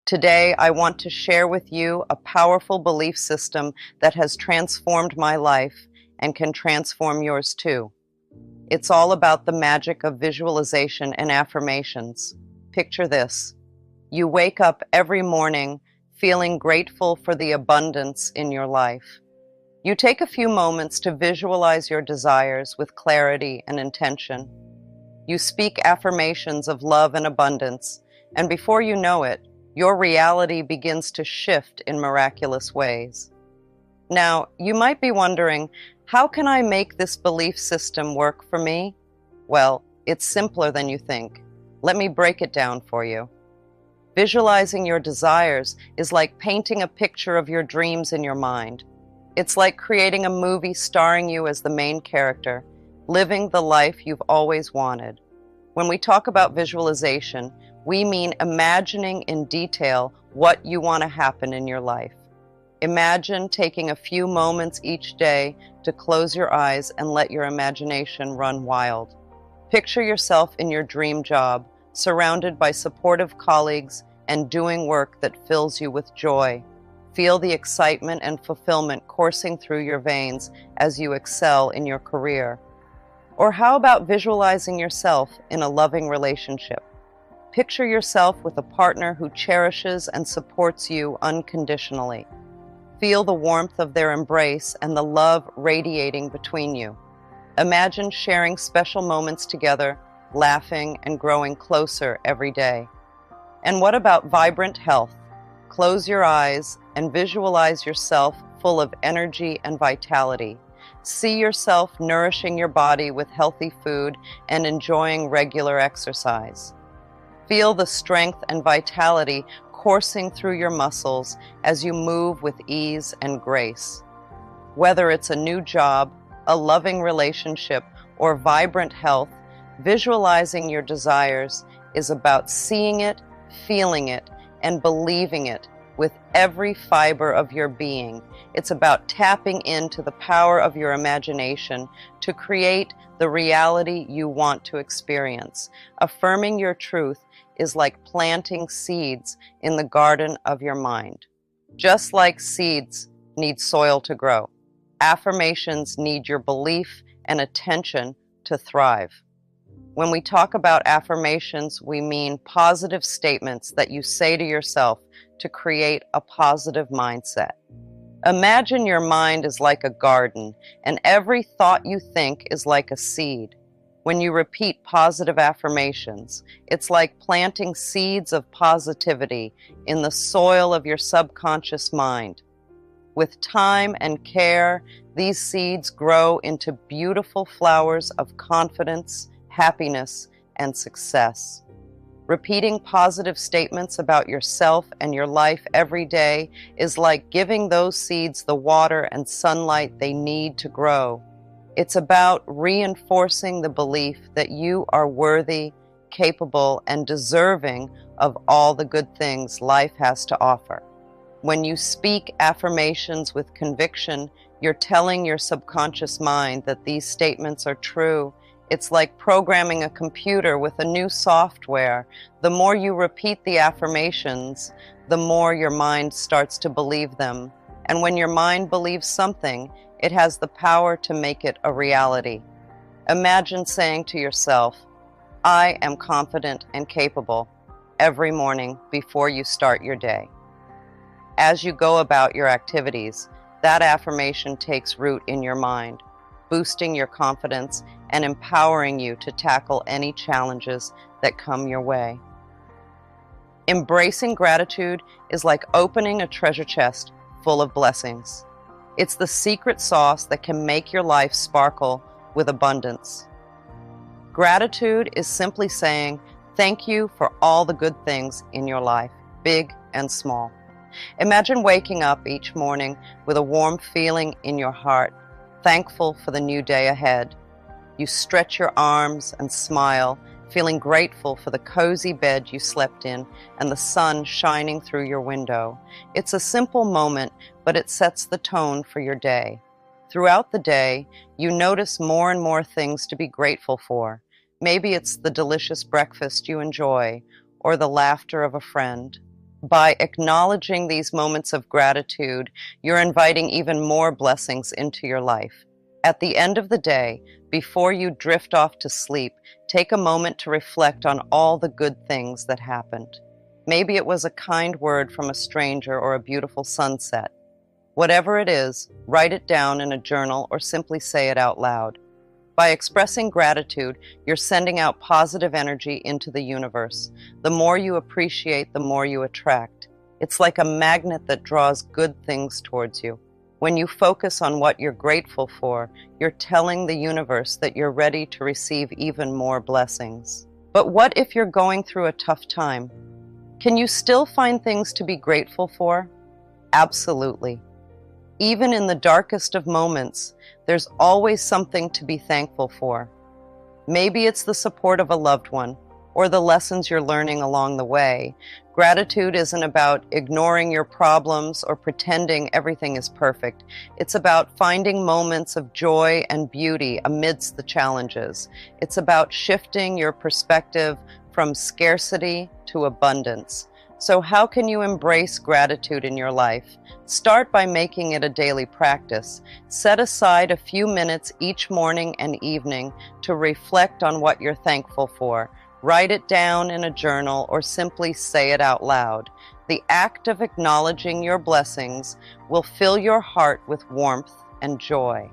Today, I want to share with you a powerful belief system that has transformed my life and can transform yours too. It's all about the magic of visualization and affirmations. Picture this. You wake up every morning feeling grateful for the abundance in your life. You take a few moments to visualize your desires with clarity and intention. You speak affirmations of love and abundance, and before you know it, your reality begins to shift in miraculous ways. Now, you might be wondering, how can I make this belief system work for me? Well, it's simpler than you think. Let me break it down for you. Visualizing your desires is like painting a picture of your dreams in your mind. It's like creating a movie starring you as the main character, living the life you've always wanted. When we talk about visualization, we mean imagining in detail what you want to happen in your life. Imagine taking a few moments each day to close your eyes and let your imagination run wild. Picture yourself in your dream job, surrounded by supportive colleagues and doing work that fills you with joy. Feel the excitement and fulfillment coursing through your veins as you excel in your career. Or how about visualizing yourself in a loving relationship? Picture yourself with a partner who cherishes and supports you unconditionally. Feel the warmth of their embrace and the love radiating between you. Imagine sharing special moments together, laughing and growing closer every day. And what about vibrant health? Close your eyes and visualize yourself full of energy and vitality. See yourself nourishing your body with healthy food and enjoying regular exercise. Feel the strength and vitality coursing through your muscles as you move with ease and grace. Whether it's a new job, a loving relationship, or vibrant health, visualizing your desires is about seeing it, feeling it, and believing it with every fiber of your being. It's about tapping into the power of your imagination to create the reality you want to experience. Affirming your truth is like planting seeds in the garden of your mind. Just like seeds need soil to grow, affirmations need your belief and attention to thrive. When we talk about affirmations, we mean positive statements that you say to yourself to create a positive mindset. Imagine your mind is like a garden, and every thought you think is like a seed. When you repeat positive affirmations, it's like planting seeds of positivity in the soil of your subconscious mind. With time and care, these seeds grow into beautiful flowers of confidence, happiness, and success. Repeating positive statements about yourself and your life every day is like giving those seeds the water and sunlight they need to grow. It's about reinforcing the belief that you are worthy, capable, and deserving of all the good things life has to offer. When you speak affirmations with conviction, you're telling your subconscious mind that these statements are true. It's like programming a computer with a new software. The more you repeat the affirmations, the more your mind starts to believe them. And when your mind believes something, it has the power to make it a reality. Imagine saying to yourself, "I am confident and capable," every morning before you start your day. As you go about your activities, that affirmation takes root in your mind, boosting your confidence and empowering you to tackle any challenges that come your way. Embracing gratitude is like opening a treasure chest full of blessings. It's the secret sauce that can make your life sparkle with abundance. Gratitude is simply saying thank you for all the good things in your life, big and small. Imagine waking up each morning with a warm feeling in your heart, thankful for the new day ahead. You stretch your arms and smile, feeling grateful for the cozy bed you slept in and the sun shining through your window. It's a simple moment, but it sets the tone for your day. Throughout the day, you notice more and more things to be grateful for. Maybe it's the delicious breakfast you enjoy, or the laughter of a friend. By acknowledging these moments of gratitude, you're inviting even more blessings into your life. At the end of the day, before you drift off to sleep, take a moment to reflect on all the good things that happened. Maybe it was a kind word from a stranger or a beautiful sunset. Whatever it is, write it down in a journal or simply say it out loud. By expressing gratitude, you're sending out positive energy into the universe. The more you appreciate, the more you attract. It's like a magnet that draws good things towards you. When you focus on what you're grateful for, you're telling the universe that you're ready to receive even more blessings. But what if you're going through a tough time? Can you still find things to be grateful for? Absolutely. Even in the darkest of moments, there's always something to be thankful for. Maybe it's the support of a loved one or the lessons you're learning along the way. Gratitude isn't about ignoring your problems or pretending everything is perfect. It's about finding moments of joy and beauty amidst the challenges. It's about shifting your perspective from scarcity to abundance. So how can you embrace gratitude in your life? Start by making it a daily practice. Set aside a few minutes each morning and evening to reflect on what you're thankful for. Write it down in a journal or simply say it out loud. The act of acknowledging your blessings will fill your heart with warmth and joy.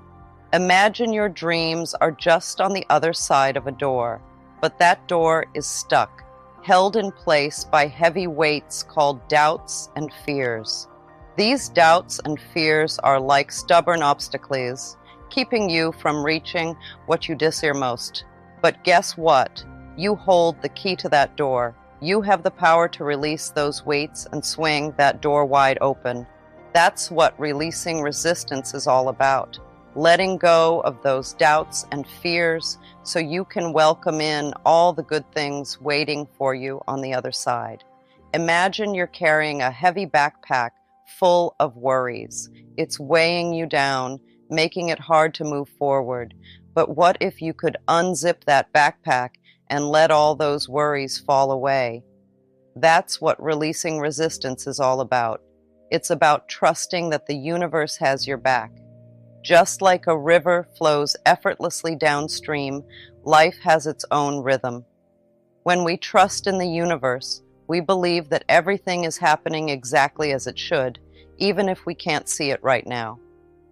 Imagine your dreams are just on the other side of a door, but that door is stuck, held in place by heavy weights called doubts and fears. These doubts and fears are like stubborn obstacles, keeping you from reaching what you desire most. But guess what? You hold the key to that door. You have the power to release those weights and swing that door wide open. That's what releasing resistance is all about. Letting go of those doubts and fears so you can welcome in all the good things waiting for you on the other side. Imagine you're carrying a heavy backpack full of worries. It's weighing you down, making it hard to move forward. But what if you could unzip that backpack and let all those worries fall away? That's what releasing resistance is all about. It's about trusting that the universe has your back. Just like a river flows effortlessly downstream, life has its own rhythm. When we trust in the universe, we believe that everything is happening exactly as it should, even if we can't see it right now.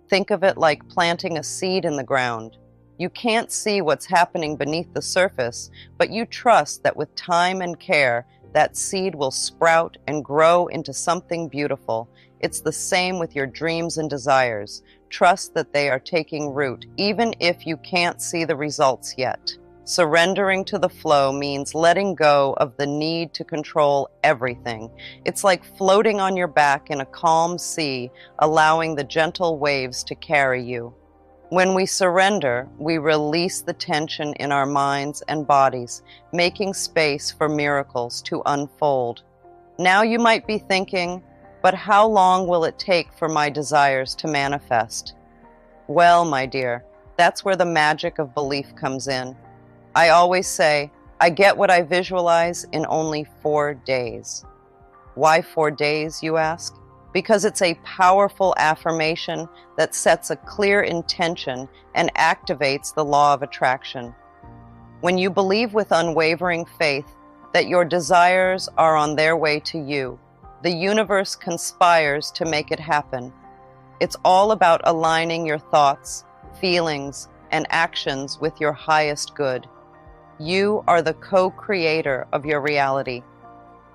Think of it like planting a seed in the ground. You can't see what's happening beneath the surface, but you trust that with time and care, that seed will sprout and grow into something beautiful. It's the same with your dreams and desires. Trust that they are taking root, even if you can't see the results yet. Surrendering to the flow means letting go of the need to control everything. It's like floating on your back in a calm sea, allowing the gentle waves to carry you. When we surrender, we release the tension in our minds and bodies, making space for miracles to unfold. Now you might be thinking, but how long will it take for my desires to manifest? Well, my dear, that's where the magic of belief comes in. I always say, I get what I visualize in only 4 days. Why 4 days, you ask? Because it's a powerful affirmation that sets a clear intention and activates the law of attraction. When you believe with unwavering faith that your desires are on their way to you, the universe conspires to make it happen. It's all about aligning your thoughts, feelings, and actions with your highest good. You are the co-creator of your reality.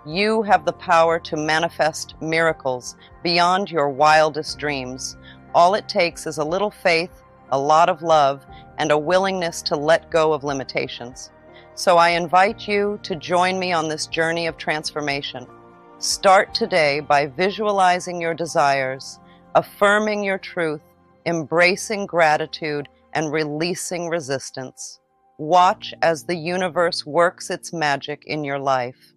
You have the power to manifest miracles beyond your wildest dreams. All it takes is a little faith, a lot of love, and a willingness to let go of limitations. So I invite you to join me on this journey of transformation. Start today by visualizing your desires, affirming your truth, embracing gratitude, and releasing resistance. Watch as the universe works its magic in your life.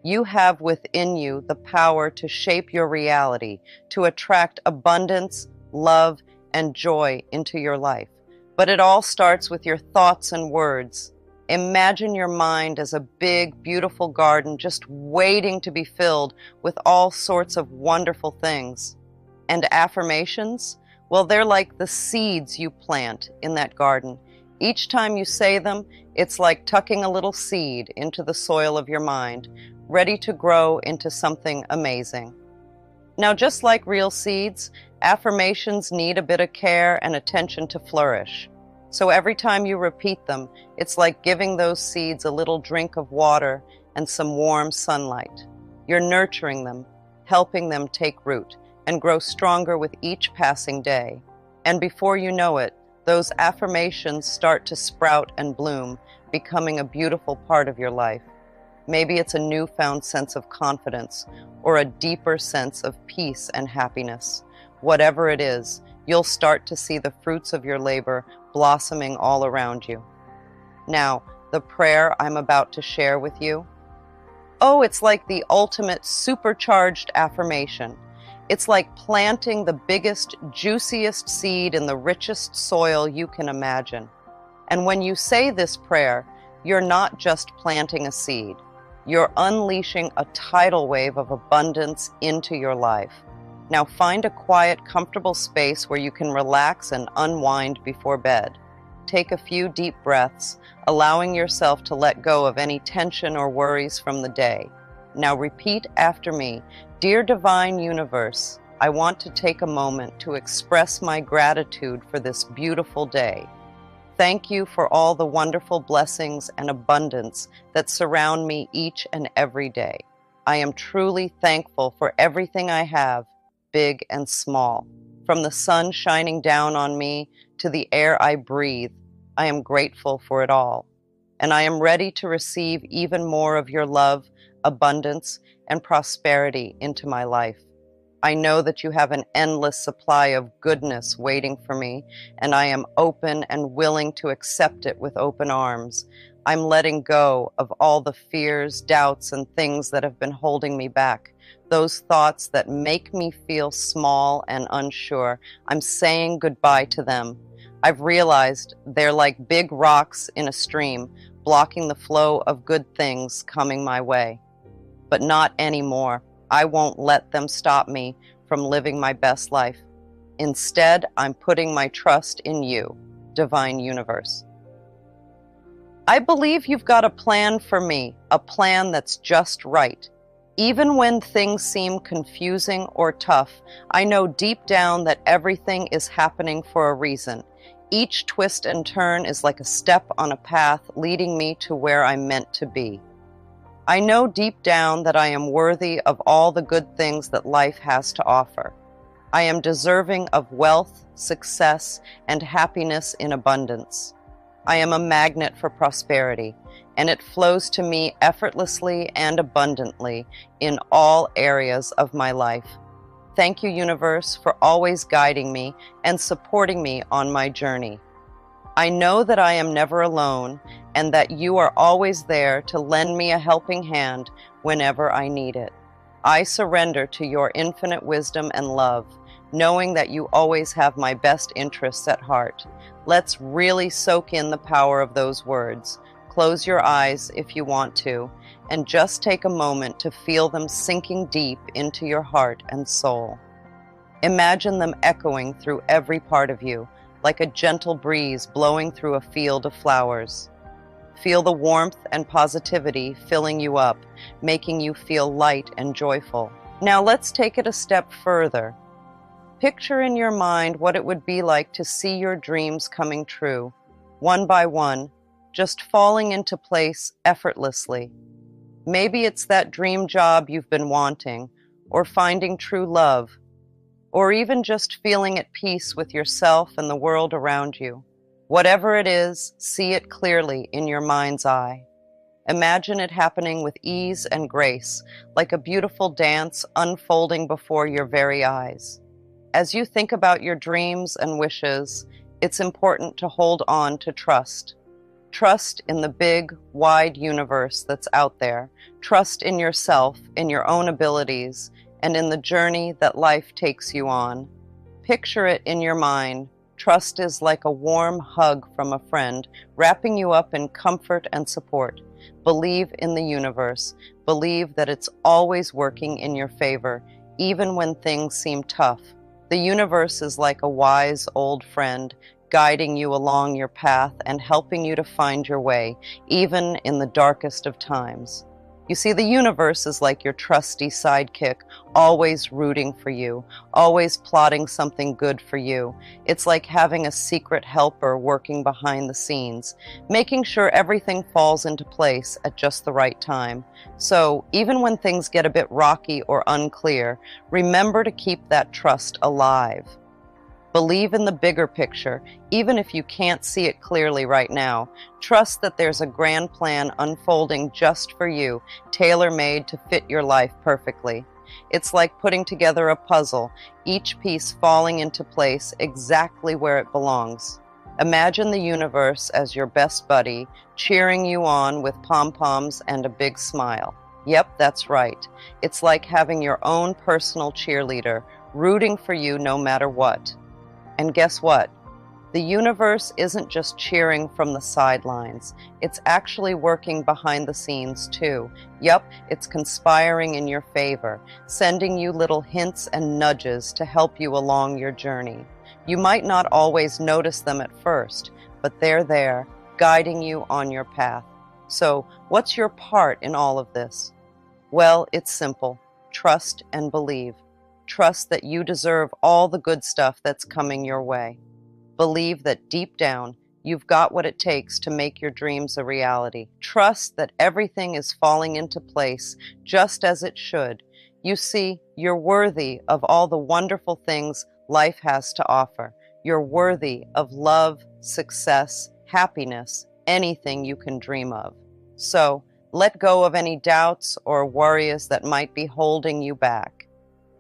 You have within you the power to shape your reality, to attract abundance, love, and joy into your life. But it all starts with your thoughts and words. Imagine your mind as a big, beautiful garden just waiting to be filled with all sorts of wonderful things. And affirmations? Well, they're like the seeds you plant in that garden. Each time you say them, it's like tucking a little seed into the soil of your mind, ready to grow into something amazing. Now, just like real seeds, affirmations need a bit of care and attention to flourish. So every time you repeat them, it's like giving those seeds a little drink of water and some warm sunlight. You're nurturing them, helping them take root and grow stronger with each passing day. And before you know it, those affirmations start to sprout and bloom, becoming a beautiful part of your life. Maybe it's a newfound sense of confidence or a deeper sense of peace and happiness. Whatever it is, you'll start to see the fruits of your labor blossoming all around you. Now, the prayer I'm about to share with you, it's like the ultimate supercharged affirmation. It's like planting the biggest, juiciest seed in the richest soil you can imagine. And when you say this prayer, you're not just planting a seed. You're unleashing a tidal wave of abundance into your life. Now find a quiet, comfortable space where you can relax and unwind before bed. Take a few deep breaths, allowing yourself to let go of any tension or worries from the day. Now repeat after me. Dear Divine Universe, I want to take a moment to express my gratitude for this beautiful day. Thank you for all the wonderful blessings and abundance that surround me each and every day. I am truly thankful for everything I have, big and small. From the sun shining down on me to the air I breathe, I am grateful for it all. And I am ready to receive even more of your love, abundance, and prosperity into my life. I know that you have an endless supply of goodness waiting for me, and I am open and willing to accept it with open arms. I'm letting go of all the fears, doubts, and things that have been holding me back. Those thoughts that make me feel small and unsure, I'm saying goodbye to them. I've realized they're like big rocks in a stream, blocking the flow of good things coming my way. But not anymore. I won't let them stop me from living my best life. Instead, I'm putting my trust in you, Divine Universe. I believe you've got a plan for me, a plan that's just right. Even when things seem confusing or tough, I know deep down that everything is happening for a reason. Each twist and turn is like a step on a path leading me to where I'm meant to be. I know deep down that I am worthy of all the good things that life has to offer. I am deserving of wealth, success, and happiness in abundance. I am a magnet for prosperity, and it flows to me effortlessly and abundantly in all areas of my life. Thank you, Universe, for always guiding me and supporting me on my journey. I know that I am never alone and that you are always there to lend me a helping hand whenever I need it. I surrender to your infinite wisdom and love, knowing that you always have my best interests at heart. Let's really soak in the power of those words. Close your eyes if you want to, and just take a moment to feel them sinking deep into your heart and soul. Imagine them echoing through every part of you, like a gentle breeze blowing through a field of flowers. Feel the warmth and positivity filling you up, making you feel light and joyful. Now let's take it a step further. Picture in your mind what it would be like to see your dreams coming true, one by one, just falling into place effortlessly. Maybe it's that dream job you've been wanting, or finding true love, or even just feeling at peace with yourself and the world around you. Whatever it is, see it clearly in your mind's eye. Imagine it happening with ease and grace, like a beautiful dance unfolding before your very eyes. As you think about your dreams and wishes, it's important to hold on to trust. Trust in the big, wide universe that's out there. Trust in yourself, in your own abilities, and in the journey that life takes you on. Picture it in your mind, Trust is like a warm hug from a friend, wrapping you up in comfort and support. Believe in the universe. Believe that it's always working in your favor, even when things seem tough. The universe is like a wise old friend, guiding you along your path and helping you to find your way, even in the darkest of times. You see, the universe is like your trusty sidekick, always rooting for you, always plotting something good for you. It's like having a secret helper working behind the scenes, making sure everything falls into place at just the right time. So, even when things get a bit rocky or unclear, remember to keep that trust alive. Believe in the bigger picture, even if you can't see it clearly right now. Trust that there's a grand plan unfolding just for you, tailor-made to fit your life perfectly. It's like putting together a puzzle, each piece falling into place exactly where it belongs. Imagine the universe as your best buddy, cheering you on with pom-poms and a big smile. Yep, that's right. It's like having your own personal cheerleader, rooting for you no matter what. And guess what? The universe isn't just cheering from the sidelines. It's actually working behind the scenes too. Yup, it's conspiring in your favor, sending you little hints and nudges to help you along your journey. You might not always notice them at first, but they're there, guiding you on your path. So, what's your part in all of this? Well, it's simple. Trust and believe. Trust that you deserve all the good stuff that's coming your way. Believe that deep down, you've got what it takes to make your dreams a reality. Trust that everything is falling into place just as it should. You see, you're worthy of all the wonderful things life has to offer. You're worthy of love, success, happiness, anything you can dream of. So, let go of any doubts or worries that might be holding you back.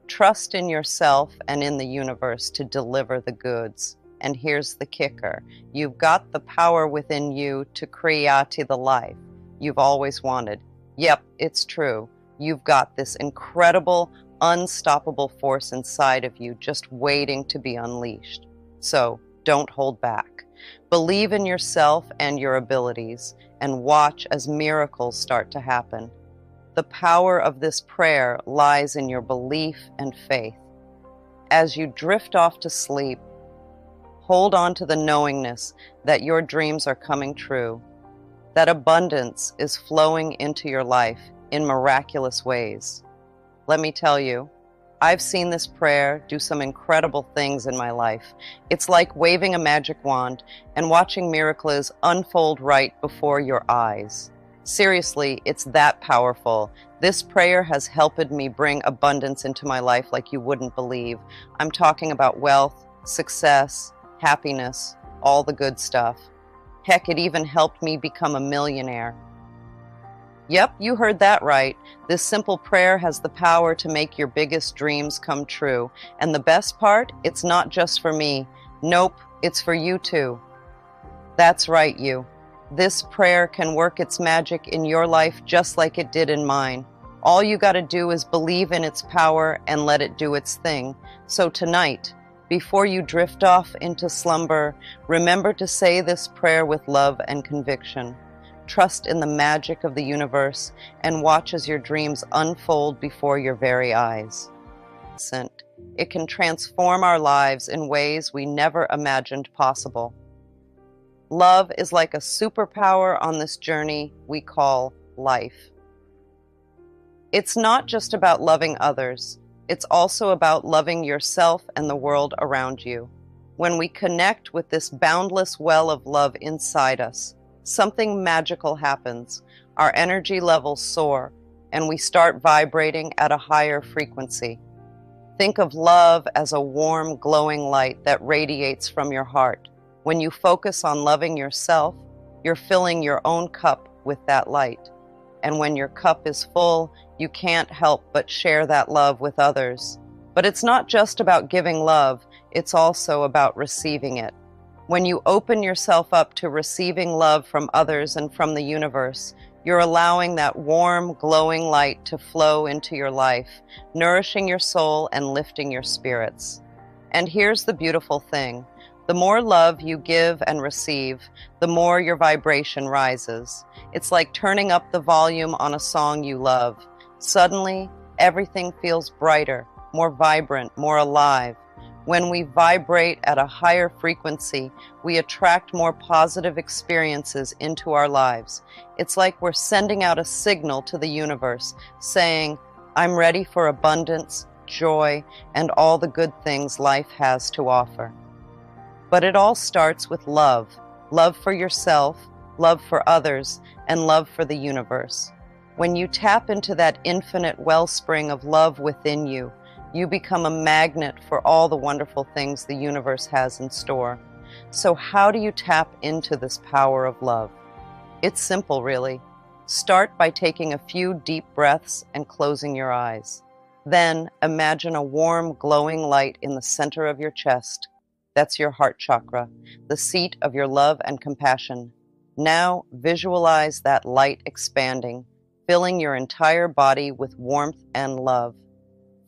Trust in yourself and in the universe to deliver the goods. And here's the kicker. You've got the power within you to create the life you've always wanted. Yep, it's true. You've got this incredible, unstoppable force inside of you just waiting to be unleashed. So don't hold back. Believe in yourself and your abilities and watch as miracles start to happen. The power of this prayer lies in your belief and faith. As you drift off to sleep, hold on to the knowingness that your dreams are coming true, that abundance is flowing into your life in miraculous ways. Let me tell you, I've seen this prayer do some incredible things in my life. It's like waving a magic wand and watching miracles unfold right before your eyes. Seriously, it's that powerful. This prayer has helped me bring abundance into my life like you wouldn't believe. I'm talking about wealth, success, happiness, all the good stuff. Heck, it even helped me become a millionaire. Yep, you heard that right. This simple prayer has the power to make your biggest dreams come true. And the best part, it's not just for me. Nope, it's for you too. That's right, you. This prayer can work its magic in your life just like it did in mine. All you got to do is believe in its power and let it do its thing. So tonight, before you drift off into slumber, remember to say this prayer with love and conviction. Trust in the magic of the universe and watch as your dreams unfold before your very eyes. It can transform our lives in ways we never imagined possible. Love is like a superpower on this journey we call life. It's not just about loving others. It's also about loving yourself and the world around you. When we connect with this boundless well of love inside us, something magical happens. Our energy levels soar, and we start vibrating at a higher frequency. Think of love as a warm, glowing light that radiates from your heart. When you focus on loving yourself, you're filling your own cup with that light. And when your cup is full, you can't help but share that love with others. But it's not just about giving love, it's also about receiving it. When you open yourself up to receiving love from others and from the universe, you're allowing that warm, glowing light to flow into your life, nourishing your soul and lifting your spirits. And here's the beautiful thing. The more love you give and receive, the more your vibration rises. It's like turning up the volume on a song you love. Suddenly, everything feels brighter, more vibrant, more alive. When we vibrate at a higher frequency, we attract more positive experiences into our lives. It's like we're sending out a signal to the universe, saying, I'm ready for abundance, joy, and all the good things life has to offer. But it all starts with love. Love for yourself, love for others, and love for the universe. When you tap into that infinite wellspring of love within you, you become a magnet for all the wonderful things the universe has in store. So how do you tap into this power of love? It's simple, really. Start by taking a few deep breaths and closing your eyes. Then imagine a warm, glowing light in the center of your chest. That's your heart chakra, the seat of your love and compassion. Now visualize that light expanding, filling your entire body with warmth and love.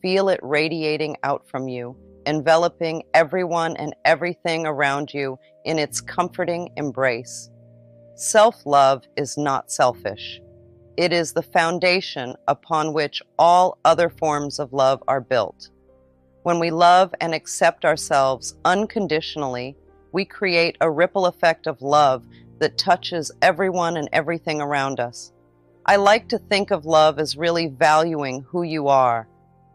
Feel it radiating out from you, enveloping everyone and everything around you in its comforting embrace. Self-love is not selfish. It is the foundation upon which all other forms of love are built. When we love and accept ourselves unconditionally, we create a ripple effect of love that touches everyone and everything around us. I like to think of love as really valuing who you are.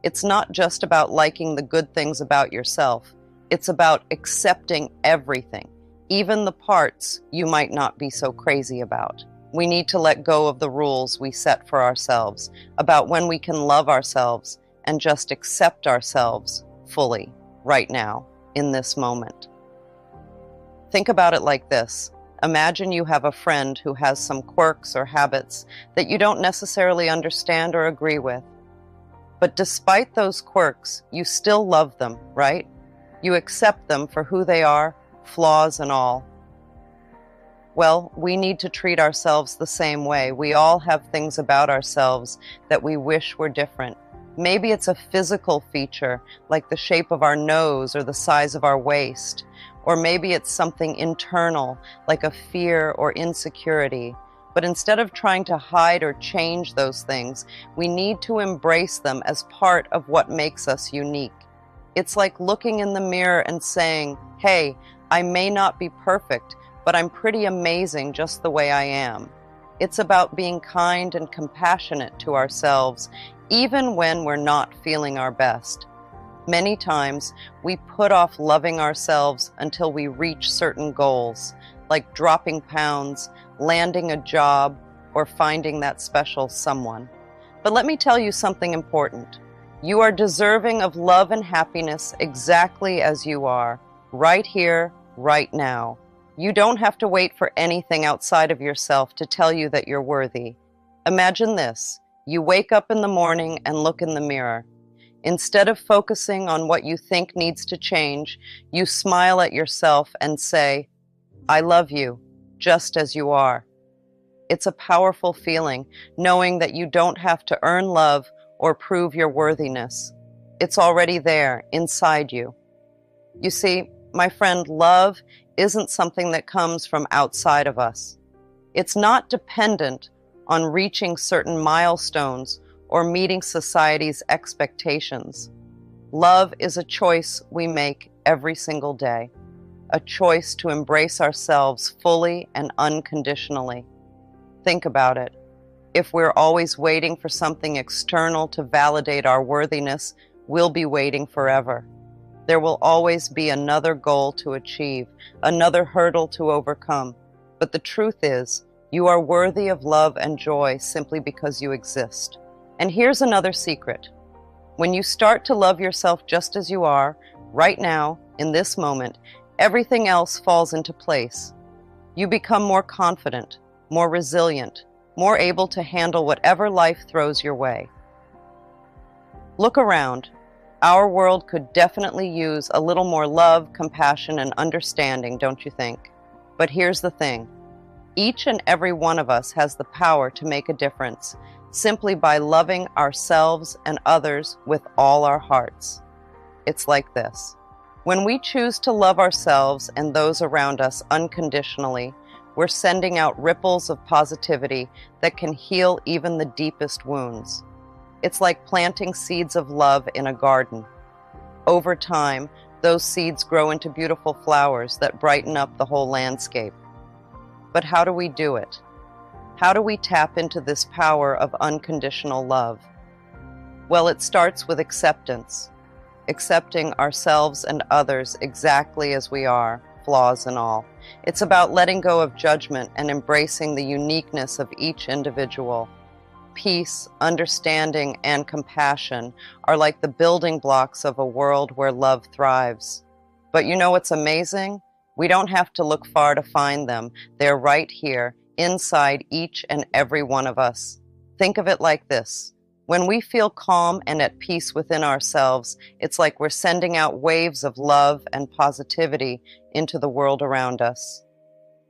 It's not just about liking the good things about yourself. It's about accepting everything, even the parts you might not be so crazy about. We need to let go of the rules we set for ourselves about when we can love ourselves and just accept ourselves fully, right now, in this moment. Think about it like this. Imagine you have a friend who has some quirks or habits that you don't necessarily understand or agree with. But despite those quirks, you still love them, right? You accept them for who they are, flaws and all. Well, we need to treat ourselves the same way. We all have things about ourselves that we wish were different. Maybe it's a physical feature, like the shape of our nose or the size of our waist. Or maybe it's something internal, like a fear or insecurity. But instead of trying to hide or change those things, we need to embrace them as part of what makes us unique. It's like looking in the mirror and saying, hey, I may not be perfect, but I'm pretty amazing just the way I am. It's about being kind and compassionate to ourselves, even when we're not feeling our best. Many times, we put off loving ourselves until we reach certain goals, like dropping pounds, landing a job, or finding that special someone. But let me tell you something important. You are deserving of love and happiness exactly as you are, right here, right now. You don't have to wait for anything outside of yourself to tell you that you're worthy. Imagine this. You wake up in the morning and look in the mirror. Instead of focusing on what you think needs to change, you smile at yourself and say, I love you, just as you are. It's a powerful feeling, knowing that you don't have to earn love or prove your worthiness. It's already there, inside you. You see, my friend, love isn't something that comes from outside of us. It's not dependent on reaching certain milestones or meeting society's expectations. Love is a choice we make every single day, a choice to embrace ourselves fully and unconditionally. Think about it. If we're always waiting for something external to validate our worthiness, we'll be waiting forever. There will always be another goal to achieve, another hurdle to overcome. But the truth is, you are worthy of love and joy simply because you exist. And here's another secret. When you start to love yourself just as you are, right now, in this moment, everything else falls into place. You become more confident, more resilient, more able to handle whatever life throws your way. Look around. Our world could definitely use a little more love, compassion, and understanding, don't you think? But here's the thing. Each and every one of us has the power to make a difference, simply by loving ourselves and others with all our hearts. It's like this. When we choose to love ourselves and those around us unconditionally, we're sending out ripples of positivity that can heal even the deepest wounds. It's like planting seeds of love in a garden. Over time, those seeds grow into beautiful flowers that brighten up the whole landscape. But how do we do it? How do we tap into this power of unconditional love? Well, it starts with acceptance. Accepting ourselves and others exactly as we are, flaws and all. It's about letting go of judgment and embracing the uniqueness of each individual. Peace, understanding, and compassion are like the building blocks of a world where love thrives. But you know what's amazing? We don't have to look far to find them. They're right here, inside each and every one of us. Think of it like this. When we feel calm and at peace within ourselves, it's like we're sending out waves of love and positivity into the world around us.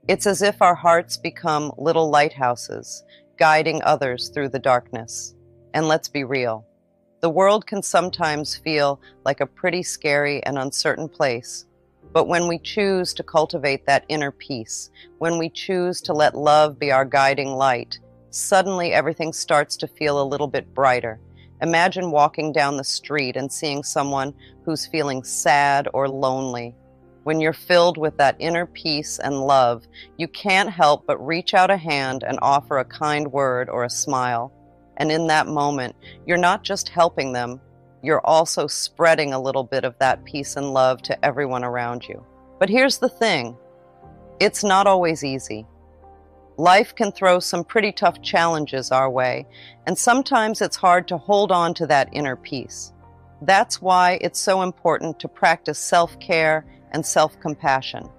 It's as if our hearts become little lighthouses, guiding others through the darkness. And let's be real. The world can sometimes feel like a pretty scary and uncertain place. But when we choose to cultivate that inner peace, when we choose to let love be our guiding light, suddenly everything starts to feel a little bit brighter. Imagine walking down the street and seeing someone who's feeling sad or lonely. When you're filled with that inner peace and love, you can't help but reach out a hand and offer a kind word or a smile. And in that moment, you're not just helping them, you're also spreading a little bit of that peace and love to everyone around you. But here's the thing, it's not always easy. Life can throw some pretty tough challenges our way, and sometimes it's hard to hold on to that inner peace. That's why it's so important to practice self-care and self-compassion,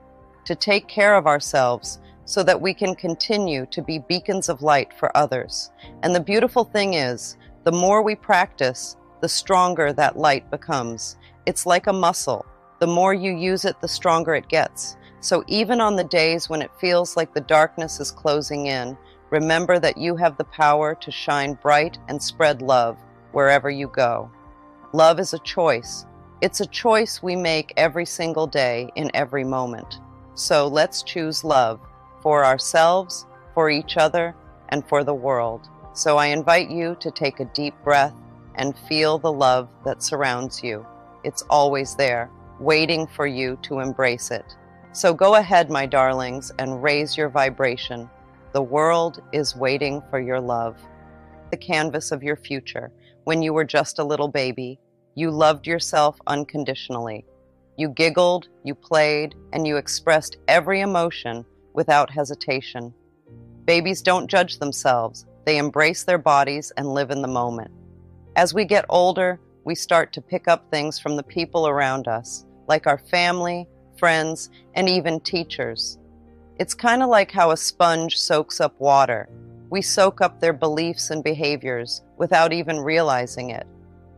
to take care of ourselves so that we can continue to be beacons of light for others. And the beautiful thing is, the more we practice, the stronger that light becomes. It's like a muscle. The more you use it, the stronger it gets. So even on the days when it feels like the darkness is closing in, remember that you have the power to shine bright and spread love wherever you go. Love is a choice. It's a choice we make every single day in every moment. So let's choose love for ourselves, for each other, and for the world. So I invite you to take a deep breath and feel the love that surrounds you. It's always there, waiting for you to embrace it. So go ahead, my darlings, and raise your vibration. The world is waiting for your love. The canvas of your future. When you were just a little baby, you loved yourself unconditionally. You giggled, you played, and you expressed every emotion without hesitation. Babies don't judge themselves. They embrace their bodies and live in the moment. As we get older, we start to pick up things from the people around us, like our family, friends, and even teachers. It's kind of like how a sponge soaks up water. We soak up their beliefs and behaviors without even realizing it.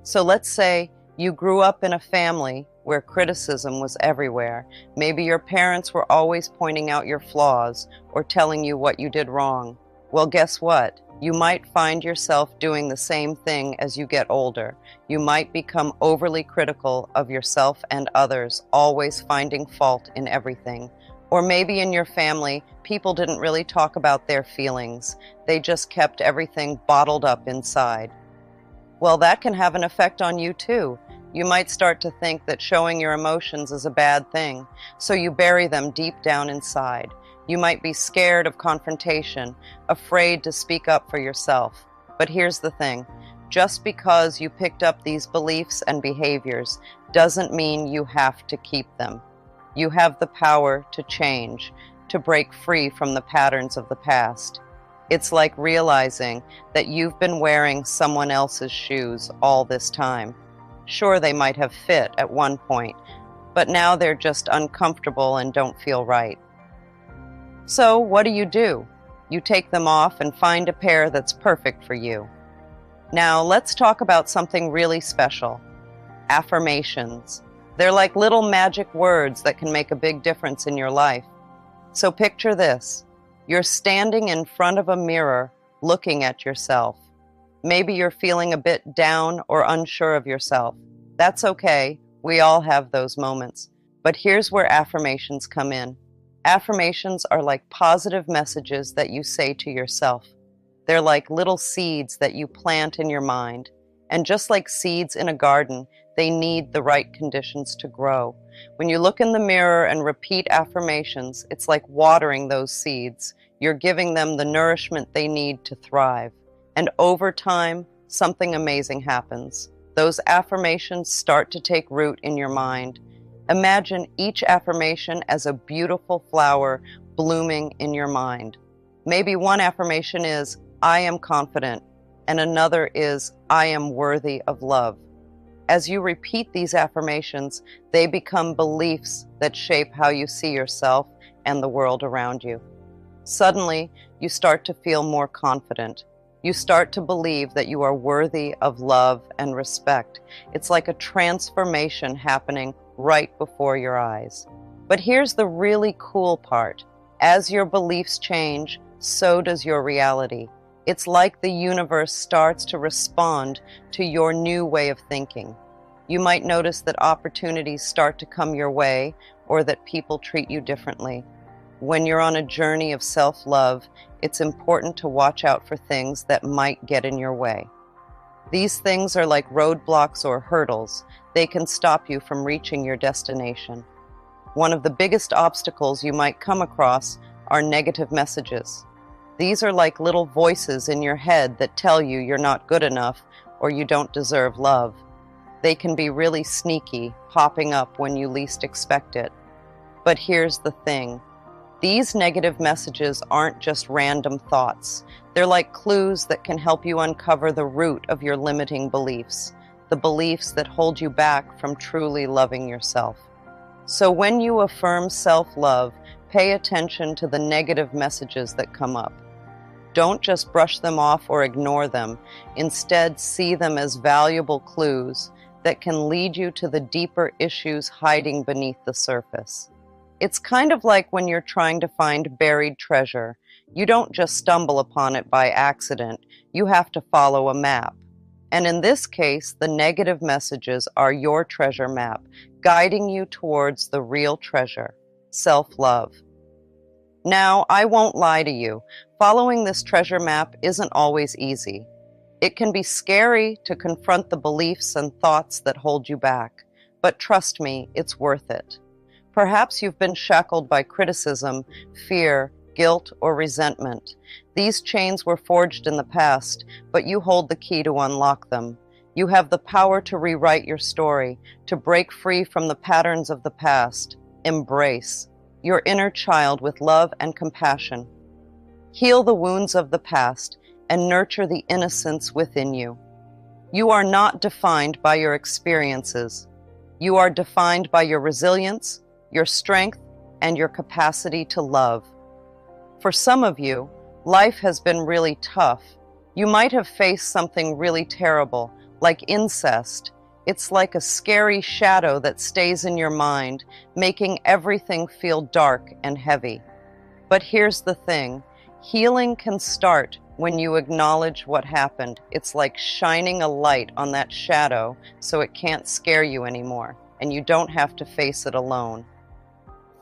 So let's say you grew up in a family where criticism was everywhere. Maybe your parents were always pointing out your flaws or telling you what you did wrong. Well, guess what? You might find yourself doing the same thing as you get older. You might become overly critical of yourself and others, always finding fault in everything. Or maybe in your family, people didn't really talk about their feelings. They just kept everything bottled up inside. Well, that can have an effect on you too. You might start to think that showing your emotions is a bad thing, so you bury them deep down inside. You might be scared of confrontation, afraid to speak up for yourself. But here's the thing, just because you picked up these beliefs and behaviors doesn't mean you have to keep them. You have the power to change, to break free from the patterns of the past. It's like realizing that you've been wearing someone else's shoes all this time. Sure, they might have fit at one point, but now they're just uncomfortable and don't feel right. So what do? You take them off and find a pair that's perfect for you. Now let's talk about something really special. Affirmations. They're like little magic words that can make a big difference in your life. So picture this. You're standing in front of a mirror, looking at yourself. Maybe you're feeling a bit down or unsure of yourself. That's okay. We all have those moments. But here's where affirmations come in. Affirmations are like positive messages that you say to yourself. They're like little seeds that you plant in your mind. And just like seeds in a garden, they need the right conditions to grow. When you look in the mirror and repeat affirmations, it's like watering those seeds. You're giving them the nourishment they need to thrive. And over time, something amazing happens. Those affirmations start to take root in your mind. Imagine each affirmation as a beautiful flower blooming in your mind. Maybe one affirmation is, I am confident, and another is, I am worthy of love. As you repeat these affirmations, they become beliefs that shape how you see yourself and the world around you. Suddenly, you start to feel more confident. You start to believe that you are worthy of love and respect. It's like a transformation happening right before your eyes. But here's the really cool part. As your beliefs change, so does your reality. It's like the universe starts to respond to your new way of thinking. You might notice that opportunities start to come your way, or that people treat you differently. When you're on a journey of self-love, it's important to watch out for things that might get in your way. These things are like roadblocks or hurdles. They can stop you from reaching your destination. One of the biggest obstacles you might come across are negative messages. These are like little voices in your head that tell you you're not good enough or you don't deserve love. They can be really sneaky, popping up when you least expect it. But here's the thing. These negative messages aren't just random thoughts. They're like clues that can help you uncover the root of your limiting beliefs, the beliefs that hold you back from truly loving yourself. So when you affirm self-love, pay attention to the negative messages that come up. Don't just brush them off or ignore them. Instead, see them as valuable clues that can lead you to the deeper issues hiding beneath the surface. It's kind of like when you're trying to find buried treasure. You don't just stumble upon it by accident. You have to follow a map. And in this case, the negative messages are your treasure map, guiding you towards the real treasure, self-love. Now, I won't lie to you. Following this treasure map isn't always easy. It can be scary to confront the beliefs and thoughts that hold you back, but trust me, it's worth it. Perhaps you've been shackled by criticism, fear, guilt, or resentment. These chains were forged in the past, but you hold the key to unlock them. You have the power to rewrite your story, to break free from the patterns of the past. Embrace your inner child with love and compassion. Heal the wounds of the past and nurture the innocence within you. You are not defined by your experiences. You are defined by your resilience, your strength, and your capacity to love. For some of you, life has been really tough. You might have faced something really terrible, like incest. It's like a scary shadow that stays in your mind, making everything feel dark and heavy. But here's the thing. Healing can start when you acknowledge what happened. It's like shining a light on that shadow so it can't scare you anymore, and you don't have to face it alone.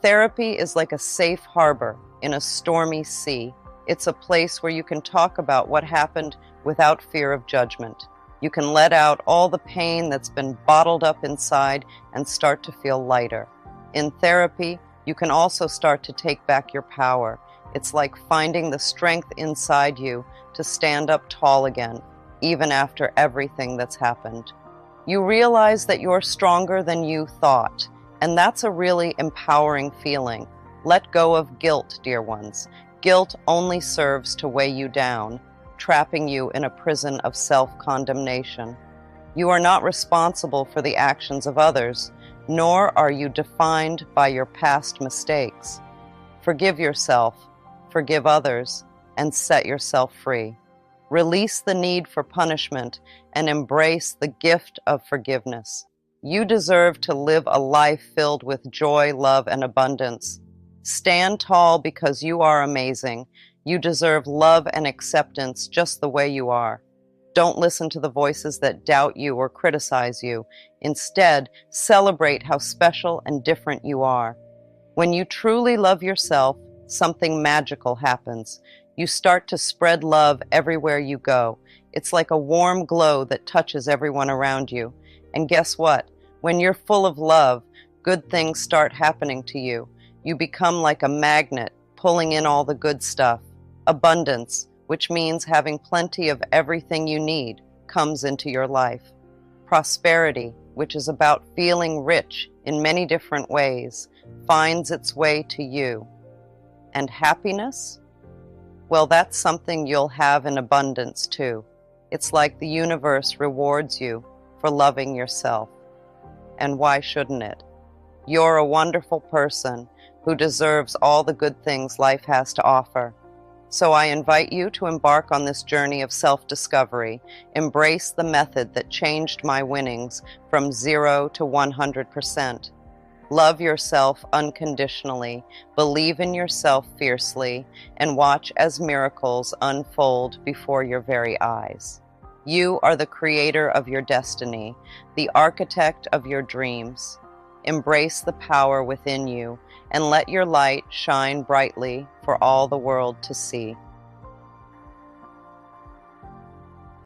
Therapy is like a safe harbor in a stormy sea. It's a place where you can talk about what happened without fear of judgment. You can let out all the pain that's been bottled up inside and start to feel lighter. In therapy, you can also start to take back your power. It's like finding the strength inside you to stand up tall again, even after everything that's happened. You realize that you're stronger than you thought, and that's a really empowering feeling. Let go of guilt, dear ones. Guilt only serves to weigh you down, trapping you in a prison of self-condemnation. You are not responsible for the actions of others, nor are you defined by your past mistakes. Forgive yourself, forgive others, and set yourself free. Release the need for punishment and embrace the gift of forgiveness. You deserve to live a life filled with joy, love, and abundance. Stand tall because you are amazing. You deserve love and acceptance just the way you are. Don't listen to the voices that doubt you or criticize you. Instead, celebrate how special and different you are. When you truly love yourself, something magical happens. You start to spread love everywhere you go. It's like a warm glow that touches everyone around you. And guess what? When you're full of love, good things start happening to you. You become like a magnet, pulling in all the good stuff. Abundance, which means having plenty of everything you need, comes into your life. Prosperity, which is about feeling rich in many different ways, finds its way to you. And happiness? Well, that's something you'll have in abundance too. It's like the universe rewards you for loving yourself. And why shouldn't it? You're a wonderful person who deserves all the good things life has to offer. So I invite you to embark on this journey of self-discovery. Embrace the method that changed my winnings from 0 to 100%. Love yourself unconditionally, believe in yourself fiercely, and watch as miracles unfold before your very eyes. You are the creator of your destiny, the architect of your dreams. Embrace the power within you and let your light shine brightly for all the world to see.